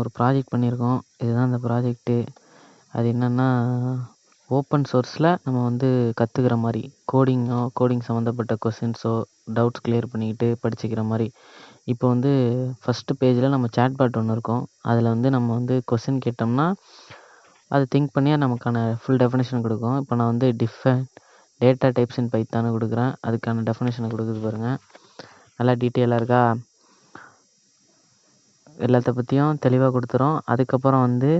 ஒரு ப்ராஜெக்ட் பண்ணியிருக்கோம். இதுதான் அந்த ப்ராஜெக்ட்டு. அது என்னென்னா ஓப்பன் சோர்ஸில் நம்ம வந்து கற்றுக்கிற மாதிரி கோடிங் சம்மந்தப்பட்ட கொஸ்டின்ஸோ டவுட்ஸ் கிளியர் பண்ணிக்கிட்டு படிச்சுக்கிற மாதிரி. இப்போ வந்து ஃபஸ்ட்டு பேஜில் நம்ம சேட்பாட் ஒன்று இருக்கும். அதில் வந்து நம்ம வந்து கொஸ்டின் கேட்டோம்னா அது திங்க் பண்ணி நமக்கான ஃபுல் டெஃபினேஷன் கொடுக்கும். இப்போ நான் வந்து டேட்டா டைப்ஸ் இன் பைத்தான்னு கொடுக்குறேன். அதுக்கான டெஃபினேஷனை கொடுக்குது பாருங்கள். நல்லா டீட்டெயிலாக இருக்கா? எல்லாத்த பற்றியும் தெளிவாக கொடுத்துரும். அதுக்கப்புறம் வந்து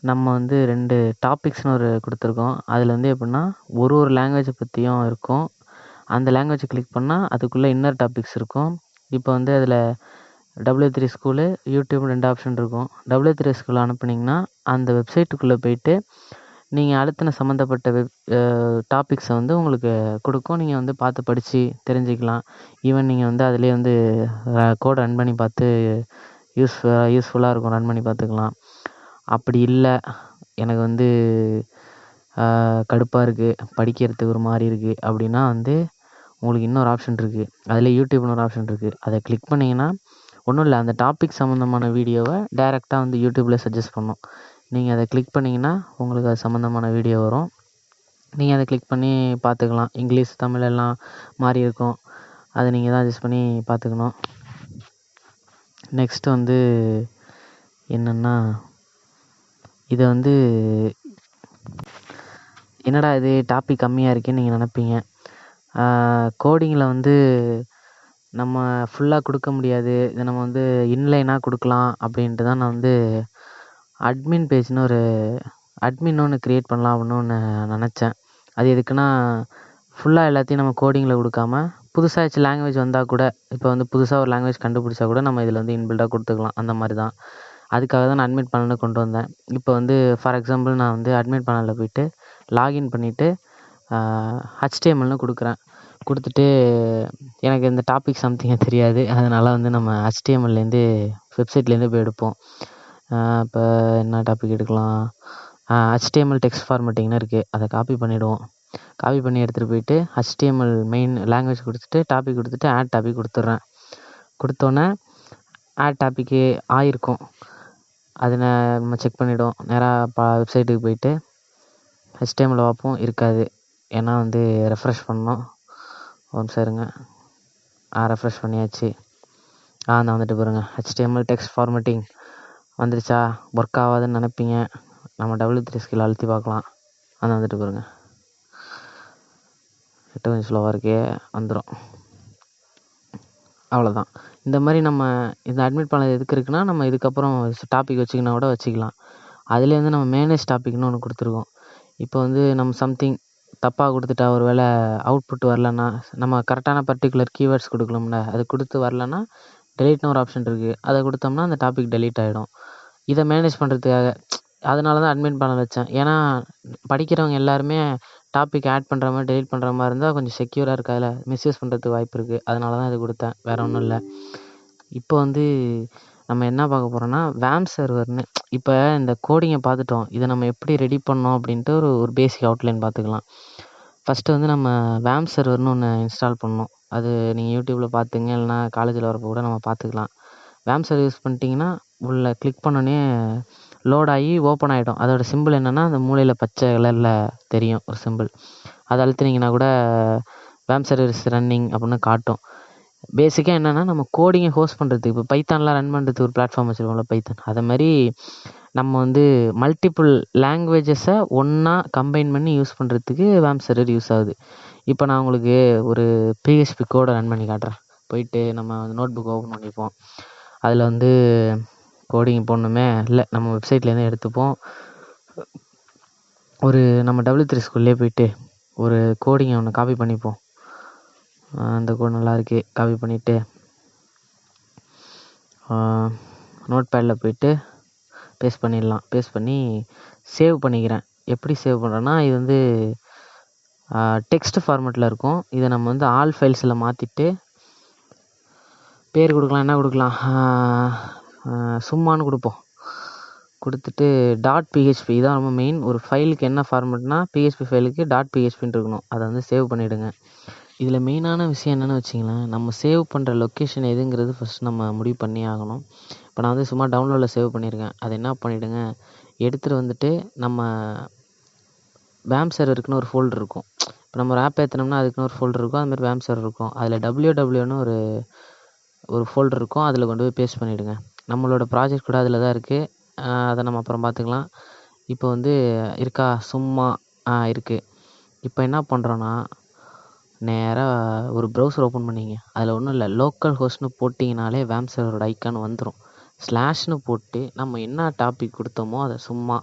நம்ம வந்து 2 டாபிக்ஸ்னு ஒரு கொடுத்துருக்கோம். அதில் வந்து எப்படின்னா ஒரு லாங்குவேஜை பற்றியும் இருக்கும். அந்த லாங்குவேஜை கிளிக் பண்ணால் அதுக்குள்ளே இன்னர் டாபிக்ஸ் இருக்கும். இப்போ வந்து அதில் W3 ஸ்கூலு, யூடியூப் 2 ஆப்ஷன் இருக்கும். W3 ஸ்கூல் அனுப்புனீங்கன்னா அந்த வெப்சைட்டுக்குள்ளே போயிட்டு நீங்கள் அழுத்தின சம்மந்தப்பட்ட டாபிக்ஸை வந்து உங்களுக்கு கொடுக்கும். நீங்கள் வந்து பார்த்து படித்து தெரிஞ்சுக்கலாம். ஈவன் நீங்கள் வந்து அதிலே வந்து கோட் ரன் பண்ணி பார்த்து யூஸ்ஃபுல்லாக இருக்கும். ரன் பண்ணி பார்த்துக்கலாம். அப்படி இல்லை, எனக்கு வந்து கடுப்பாக இருக்குது, படிக்கிறதுக்கு ஒரு மாதிரி இருக்குது அப்படின்னா வந்து உங்களுக்கு இன்னொரு ஆப்ஷன் இருக்குது. அதில் யூடியூப்னு ஒரு ஆப்ஷன் இருக்குது. அதை கிளிக் பண்ணிங்கன்னா ஒன்றும் இல்லை, அந்த டாபிக் சம்மந்தமான வீடியோவை டைரெக்டாக வந்து யூடியூப்பில் சஜஸ்ட் பண்ணும். நீங்கள் அதை கிளிக் பண்ணிங்கன்னா உங்களுக்கு அது சம்மந்தமான வீடியோ வரும். நீங்கள் அதை கிளிக் பண்ணி பார்த்துக்கலாம். இங்கிலீஷ், தமிழ் எல்லாம் மாறி இருக்கும். அதை நீங்கள் தான் அட்ஜஸ்ட் பண்ணி பார்த்துக்கணும். நெக்ஸ்ட்டு வந்து என்னென்னா, இதை வந்து என்னடா இது டாபிக் கம்மியாக இருக்கேன்னு நீங்கள் நினைப்பீங்க. கோடிங்கில் வந்து நம்ம ஃபுல்லாக கொடுக்க முடியாது. இதை நம்ம வந்து இன்லைனாக கொடுக்கலாம் அப்படின்ட்டு தான் நான் வந்து அட்மின் ஒன்று க்ரியேட் பண்ணலாம் அப்படின்னு ஒன்று நினச்சேன். அது எதுக்குன்னா, ஃபுல்லாக எல்லாத்தையும் நம்ம கோடிங்கில் கொடுக்காம புதுசாக ஏதாச்சும் லாங்குவேஜ் வந்தால் கூட, இப்போ வந்து புதுசாக ஒரு லாங்குவேஜ் கண்டுபிடிச்சா கூட நம்ம இதில் வந்து இன்பில்டாக கொடுத்துக்கலாம். அந்த மாதிரி தான். அதுக்காக தான் நான் அட்மிட் பேனலை கொண்டு வந்தேன். இப்போ வந்து ஃபார் எக்ஸாம்பிள் நான் வந்து அட்மிட் பேனலில் போய்ட்டு லாகின் பண்ணிவிட்டு HTMLனு கொடுக்குறேன். கொடுத்துட்டு எனக்கு இந்த டாபிக் சம்திங்கே தெரியாது. அதனால் வந்து நம்ம HTMLலேருந்து வெப்சைட்லேருந்து போய் எடுப்போம். இப்போ என்ன டாபிக் எடுக்கலாம்? HTML டெக்ஸ்ட் ஃபார்மேட்டிங்னு இருக்குது. அதை காப்பி பண்ணிவிடுவோம். காப்பி பண்ணி எடுத்துகிட்டு போயிட்டு HTML மெயின் லாங்குவேஜ் கொடுத்துட்டு டாபிக் கொடுத்துட்டு ஆட் டாபிக் கொடுத்துட்றேன். கொடுத்தோன்னே ஆட் டாப்பிக்கு ஆயிருக்கும். அதை நம்ம செக் பண்ணிவிடுவோம். நேராக வெப்சைட்டுக்கு போயிட்டு HTML பார்ப்போம், இருக்காது. ஏன்னா வந்து ரெஃப்ரெஷ் பண்ணணும். ஒரு நிமிஷம் இருங்க. ரெஃப்ரெஷ் பண்ணியாச்சு. நான் வந்துட்டு பாருங்கள், HTML டெக்ஸ்ட் ஃபார்மேட்டிங் வந்துருச்சா? ஒர்க் ஆகாதுன்னு நினைப்பீங்க. நம்ம W3 ஸ்கில் அழுத்தி பார்க்கலாம். வந்துட்டு பாருங்கள், கொஞ்சம் ஸ்லோவாக இருக்கே, வந்துடும். அவ்வளோதான். இந்த மாதிரி நம்ம இந்த அட்மிட் பண்ணது எதுக்கு இருக்குன்னா, நம்ம இதுக்கப்புறம் டாபிக் வச்சுக்கினா கூட வச்சுக்கலாம். அதுலேருந்து நம்ம மேனேஜ் டாபிக்னு ஒன்று கொடுத்துருக்கோம். இப்போ வந்து நம்ம சம்திங் தப்பாக கொடுத்துட்டா, ஒரு வேளை அவுட்புட் வரலன்னா, நம்ம கரெக்டான பர்டிகுலர் கீவேர்ட்ஸ் கொடுக்கணும்ல, அது கொடுத்து வரலன்னா டெலீட்னு ஒரு ஆப்ஷன் இருக்குது. அதை கொடுத்தோம்னா அந்த டாபிக் டெலீட் ஆகிடும். இதை மேனேஜ் பண்ணுறதுக்காக அதனால தான் அட்மிட் பேனல் வச்சேன். ஏன்னா படிக்கிறவங்க எல்லாருமே டாபிக் ஆட் பண்ணுற மாதிரி டெலீட் பண்ணுற மாதிரி இருந்தால் கொஞ்சம் செக்யூராக இருக்குது. அதில் மிஸ்யூஸ் பண்ணுறதுக்கு வாய்ப்பு இருக்குது. அதனால தான் இது கொடுத்தேன், வேறு ஒன்றும் இல்லை. இப்போ வந்து நம்ம என்ன பார்க்க போகிறோன்னா, வேம் சர்வர்னு. இப்போ இந்த கோடிங்கை பார்த்துட்டோம். இதை நம்ம எப்படி ரெடி பண்ணோம் அப்படின்ட்டு ஒரு பேசிக் அவுட்லைன் பார்த்துக்கலாம். ஃபஸ்ட்டு வந்து நம்ம வேம் சர்வர்னு ஒன்று இன்ஸ்டால் பண்ணணும். அது நீங்கள் யூடியூப்பில் பார்த்துங்க, இல்லைனா காலேஜில் வரப்போ கூட நம்ம பார்த்துக்கலாம். வேம் சர்வர் யூஸ் பண்ணிட்டீங்கன்னா உள்ள கிளிக் பண்ணோன்னே லோட் ஆகி ஓப்பன் ஆகிடும். அதோடய சிம்பிள் என்னென்னா, அந்த மூலையில் பச்சை கலரில் தெரியும் ஒரு சிம்பிள். அதை அழுத்தினீங்கன்னா கூட வேம் சர்வர் இஸ் ரன்னிங் அப்படின்னு காட்டும். பேசிக்காக என்னென்னா, நம்ம கோடிங்கை ஹோஸ்ட் பண்ணுறதுக்கு, இப்போ பைத்தான்லாம் ரன் பண்ணுறதுக்கு ஒரு பிளாட்ஃபார்ம் வச்சுருக்கோம்ல பைத்தான், அதை மாதிரி நம்ம வந்து மல்டிபிள் லாங்குவேஜஸை ஒன்றா கம்பைன் பண்ணி யூஸ் பண்ணுறதுக்கு வேம் சர்வர் யூஸ் ஆகுது. இப்போ நான் உங்களுக்கு ஒரு PHP கோடை ரன் பண்ணி காட்டுறேன். போயிட்டு நம்ம நோட் புக் ஓப்பன் பண்ணிப்போம். அதில் வந்து கோடிங் போடணுமே, இல்லை நம்ம வெப்சைட்லேருந்து எடுத்துப்போம். நம்ம W3 ஸ்கூல்லே போயிட்டு ஒரு கோடிங்கை ஒன்று காப்பி பண்ணிப்போம். அந்த கோட் நல்லா இருக்கு. காப்பி பண்ணிவிட்டு நோட் பேடில் போயிட்டு பேஸ்ட் பண்ணிடலாம். பேஸ்ட் பண்ணி சேவ் பண்ணிக்கிறேன். எப்படி சேவ் பண்ணுறேன்னா, இது வந்து டெக்ஸ்ட் ஃபார்மேட்டில் இருக்கும். இதை நம்ம வந்து ஆல் ஃபைல்ஸில் மாற்றிட்டு பேர் கொடுக்கலாம். என்ன கொடுக்கலாம்? சும்மானு கொடுப்போம். கொடுத்துட்டு .php இதான் ரொம்ப மெயின். ஒரு ஃபைலுக்கு என்ன ஃபார்மேட்னா PHP ஃபைலுக்கு .phpன்னு இருக்கணும். அதை வந்து சேவ் பண்ணிவிடுங்க. இதில் மெயினான விஷயம் என்னென்னு வச்சிங்களேன், நம்ம சேவ் பண்ணுற லொக்கேஷன் எதுங்கிறது ஃபஸ்ட் நம்ம முடிவு பண்ணி ஆகணும். இப்போ நான் வந்து சும்மா டவுன்லோடில் சேவ் பண்ணியிருக்கேன். அது என்ன பண்ணிவிடுங்க, எடுத்துகிட்டு வந்துட்டு நம்ம வேம் சர்வருக்குன்னு ஒரு ஃபோல்டர் இருக்கும். இப்போ நம்ம ஒரு ஆப் ஏற்றினோம்னா அதுக்குன்னு ஒரு ஃபோல்டர் இருக்கும். அதுமாதிரி வேம் சர்வர் இருக்கும். அதில் www ஒரு ஃபோல்டர் இருக்கும். அதில் கொண்டு போய் பேஸ்ட் பண்ணிவிடுங்க. நம்மளோட ப்ராஜெக்ட் கூட அதில் தான் இருக்குது. அதை நம்ம அப்புறம் பார்த்துக்கலாம். இப்போ வந்து இருக்கா சும்மா இருக்குது. இப்போ என்ன பண்ணுறோன்னா, நேராக ஒரு ப்ரௌசர் ஓப்பன் பண்ணிங்க. அதில் ஒன்றும் இல்லை, லோக்கல் ஹோஸ்ட்னு போட்டிங்கனாலே வேம் சர்வரோட ஐக்கான் வந்துடும். ஸ்லாஷ்னு போட்டு நம்ம என்ன டாபிக் கொடுத்தோமோ அதை சும்மா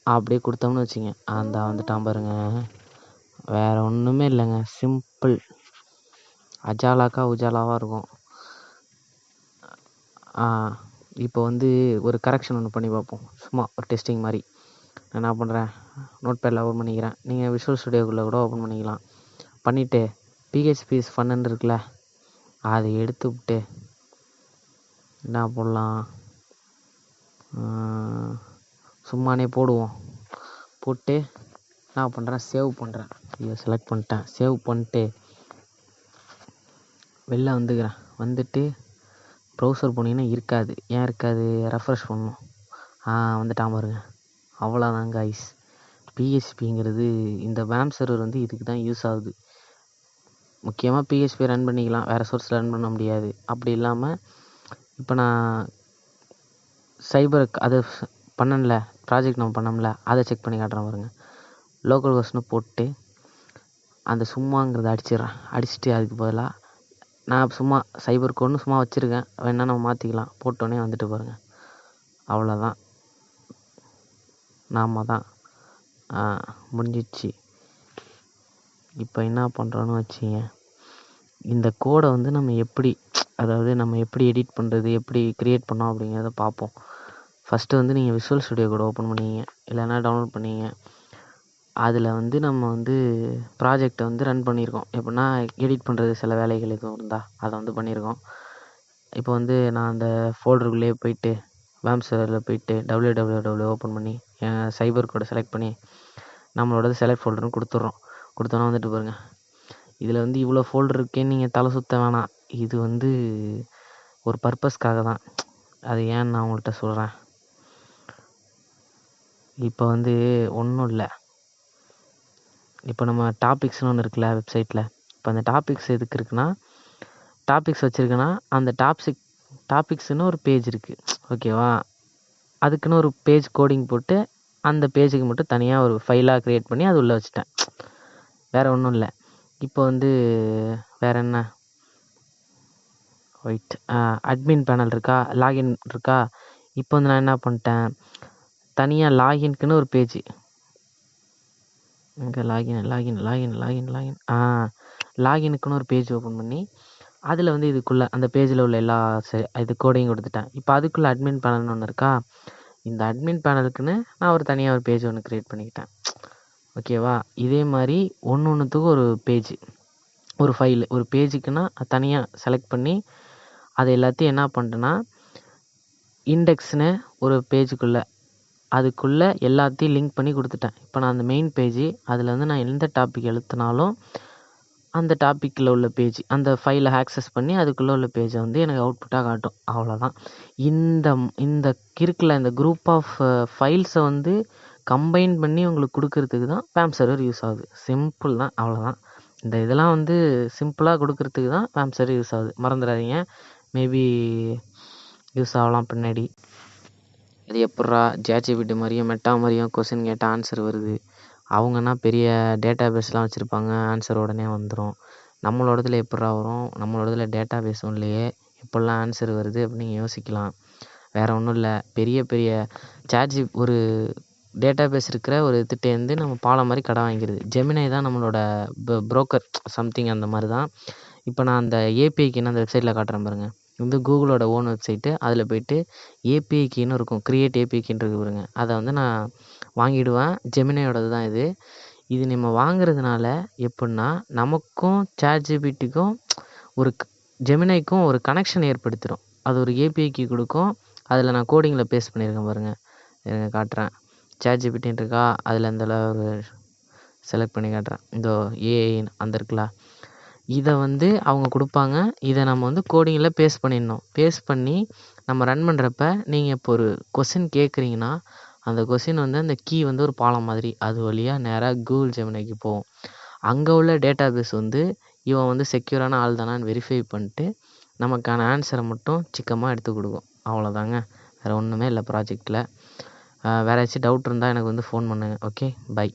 அப்படியே கொடுத்தோம்னு வச்சுங்க, அந்த வந்துட்டான் பாருங்க. வேறு ஒன்றுமே இல்லைங்க, சிம்பிள். அஜாலாக்கா உஜாலாவாக இருக்கும். இப்போ வந்து ஒரு கரெக்ஷன் ஒன்று பண்ணி பார்ப்போம். சும்மா ஒரு டெஸ்டிங் மாதிரி. நான் என்ன பண்ணுறேன், நோட்பேடில் ஓப்பன் பண்ணிக்கிறேன். நீங்கள் விஷுவல் ஸ்டுடியோக்குள்ளே கூட ஓப்பன் பண்ணிக்கலாம். பண்ணிவிட்டு PHP is funன்னு இருக்குல்ல, அதை எடுத்து விட்டு என்ன போடலாம், சும்மானே போடுவோம். போட்டு என்ன பண்ணுறேன், சேவ் பண்ணுறேன். இதை செலக்ட் பண்ணிட்டேன். சேவ் பண்ணிட்டு வெளில வந்துக்கிறேன். வந்துட்டு ப்ரௌசர் போனீங்கன்னா இருக்காது. ஏன் இருக்காது, ரெஃப்ரெஷ் பண்ணணும். வந்துட்டான் பாருங்க. அவ்வளோதான் கைஸ். PHPங்கிறது இந்த வேம் சர்வர் வந்து இதுக்கு தான் யூஸ் ஆகுது. முக்கியமாக PHP ரன் பண்ணிக்கலாம், வேறு சோர்ஸில் ரன் பண்ண முடியாது. அப்படி இல்லாமல் இப்போ நான் சைபர் அதை பண்ணல, ப்ராஜெக்ட் நம்ம பண்ணோம்ல, அதை செக் பண்ணி காட்டுறேன் பாருங்க. லோக்கல் ஹோஸ்ட்னு போட்டு அந்த சும்மாங்கிறத அடிச்சிடுறேன். அடிச்சுட்டு அதுக்கு பதிலாக நான் சும்மா சைபர் கோட்னு சும்மா வச்சுருக்கேன். வேணால் நம்ம மாற்றிக்கலாம். போட்டோன்னே வந்துட்டு பாருங்கள். அவ்வளோதான், நாம தான் முடிஞ்சிடுச்சு. இப்போ என்ன பண்ணுறோன்னு வச்சிங்க, இந்த கோடை வந்து நம்ம எப்படி, அதாவது நம்ம எப்படி எடிட் பண்ணுறது, எப்படி க்ரியேட் பண்ணோம் அப்படிங்கிறத பார்ப்போம். ஃபஸ்ட்டு வந்து நீங்கள் விஷுவல் ஸ்டுடியோ கூட ஓப்பன் பண்ணிங்க, இல்லைன்னா டவுன்லோட் பண்ணிங்க. அதில் வந்து நம்ம வந்து ப்ராஜெக்டை வந்து ரன் பண்ணியிருக்கோம். எப்படின்னா எடிட் பண்ணுறது சில வேலைகள் எதுவும் இருந்தால் அதை வந்து பண்ணியிருக்கோம். இப்போ வந்து நான் அந்த ஃபோல்டருக்குள்ளேயே போயிட்டு வேம் சர்வரில் போயிட்டு www ஓப்பன் பண்ணி என் சைபர் கோடை செலக்ட் பண்ணி நம்மளோடது செலக்ட் ஃபோல்டர்னு கொடுத்துட்றோம். கொடுத்தோன்னா வந்துட்டு பாருங்கள். இதில் வந்து இவ்வளோ ஃபோல்டர் இருக்கேன்னு நீங்கள் தலை சுற்ற வேணாம். இது வந்து ஒரு பர்பஸ்க்காக தான். அது ஏன்னு நான் உங்கள்கிட்ட சொல்கிறேன். இப்போ வந்து ஒன்றும் இல்லை, இப்போ நம்ம டாபிக்ஸ்னு ஒன்று இருக்குல்ல வெப்சைட்டில். இப்போ அந்த டாபிக்ஸ் எதுக்கு இருக்குன்னா, டாபிக்ஸ் வச்சுருக்கேன்னா அந்த டாபிக்ஸ்னு ஒரு பேஜ் இருக்குது, ஓகேவா. அதுக்குன்னு ஒரு பேஜ் கோடிங் போட்டு அந்த பேஜுக்கு மட்டும் தனியாக ஒரு ஃபைலாக க்ரியேட் பண்ணி அது உள்ளே வச்சுட்டேன். வேறு ஒன்றும் இல்லை. இப்போ வந்து வேறு என்ன, அட்மின் பேனல் இருக்கா, லாகின் இருக்கா. இப்போ வந்து நான் என்ன பண்ணிட்டேன், தனியாக லாகின்க்குன்னு ஒரு பேஜ், இங்கே லாகினுக்குன்னு ஒரு பேஜ் ஓப்பன் பண்ணி அதில் வந்து இதுக்குள்ளே அந்த பேஜில் உள்ள எல்லா இது கோடையும் கொடுத்துட்டேன். இப்போ அதுக்குள்ளே அட்மின் பேனல்னு ஒன்று இருக்கா. இந்த அட்மின் பேனலுக்குன்னு நான் ஒரு தனியாக ஒரு பேஜ் ஒன்று க்ரியேட் பண்ணிக்கிட்டேன், ஓகேவா. இதே மாதிரி ஒன்றுத்துக்கும் ஒரு பேஜ், ஒரு ஃபைலு, ஒரு பேஜுக்குன்னா தனியாக செலக்ட் பண்ணி அதை எல்லாத்தையும் என்ன பண்ணிட்டேன்னா இண்டெக்ஸ்னு ஒரு பேஜுக்குள்ளே அதுக்குள்ளே எல்லாத்தையும் லிங்க் பண்ணி கொடுத்துட்டேன். இப்போ நான் அந்த மெயின் பேஜ், அதில் வந்து நான் எந்த டாபிக் எழுத்துனாலும் அந்த டாப்பிக்கில் உள்ள பேஜ், அந்த ஃபைலை ஆக்சஸ் பண்ணி அதுக்குள்ளே உள்ள பேஜை வந்து எனக்கு அவுட்புட்டாக காட்டும். அவ்வளோதான். இந்த இருக்குல்ல, இந்த குரூப் ஆஃப் ஃபைல்ஸை வந்து கம்பைன் பண்ணி உங்களுக்கு கொடுக்கறதுக்கு தான் வேம் சர்வர் யூஸ் ஆகுது. சிம்பிள் தான், அவ்வளோதான். இந்த இதெல்லாம் வந்து சிம்பிளாக கொடுக்கறதுக்கு தான் வேம் சர்வர் யூஸ் ஆகுது, மறந்துடாதீங்க. மேபி யூஸ் ஆகலாம் பின்னாடி. அது எப்பட்றா ChatGPT மாதிரியும் மெட்டா மாதிரியும் கொஸ்டின் கேட்டால் ஆன்சர் வருது. அவங்கன்னா பெரிய டேட்டா பேஸ்லாம் வச்சுருப்பாங்க, ஆன்சர் உடனே வந்துடும். நம்மளோடதுல எப்பட்றா வரும், நம்மளோடதுல டேட்டா பேஸும் இல்லையே, எப்படிலாம் ஆன்சர் வருது அப்படின்னு நீங்கள் யோசிக்கலாம். வேறு ஒன்றும் இல்லை, பெரிய ஒரு டேட்டா பேஸ் இருக்கிற ஒரு திட்டேருந்து நம்ம பாலம் மாதிரி கடை வாங்கிக்கிறது. ஜெமினை தான் நம்மளோட ப்ரோக்கர் சம்திங், அந்த மாதிரி தான். இப்போ நான் அந்த ஏபிஐக்குன்னு அந்த வெப்சைட்டில் காட்டுறேன் பாருங்கள். வந்து கூகுளோட ஓன் வெப்சைட்டு. அதில் போய்ட்டு ஏபிஐ கீன்னு இருக்கும், க்ரியேட் ஏபிஐ கீன்னு இருக்கு பாருங்க. அதை வந்து நான் வாங்கிடுவேன். ஜெமினையோடது தான் இது. இது நம்ம வாங்குறதுனால எப்படின்னா நமக்கும் ChatGPTக்கும் ஒரு ஜெமினைக்கும் ஒரு கனெக்ஷன் ஏற்படுத்திடும். அது ஒரு ஏபிஐ கீ கொடுக்கும். அதில் நான் கோடிங்கில் பேஸ்ட் பண்ணியிருக்கேன் பாருங்கள், இருங்க காட்டுறேன். ChatGPTன்னு இருக்கா, அதில் இந்த ஒரு செலக்ட் பண்ணி காட்டுறேன். இந்த ஏஐ அந்த இருக்குல்ல, இதை வந்து அவங்க கொடுப்பாங்க. இதை நம்ம வந்து கோடிங்கில் பேஸ்ட் பண்ணிடணும். பேஸ்ட் பண்ணி நம்ம ரன் பண்ணுறப்ப நீங்கள் இப்போ ஒரு கொஸ்டின் கேட்குறீங்கன்னா அந்த கொஸ்டின் வந்து அந்த கீ வந்து ஒரு பாலம் மாதிரி அது வழியாக நேராக கூகுள் ஜெமினிக்கு போகும். அங்கே உள்ள டேட்டா பேஸ் வந்து இவன் வந்து செக்யூரான ஆள் தானான்னு வெரிஃபை பண்ணிட்டு நமக்கான ஆன்சரை மட்டும் சிக்கமாக எடுத்து கொடுக்கும். அவ்வளோதாங்க, வேறு ஒன்றுமே இல்லை ப்ராஜெக்டில். வேறு ஏதாச்சும் டவுட் இருந்தால் எனக்கு வந்து ஃபோன் பண்ணுங்கள். Okay, by.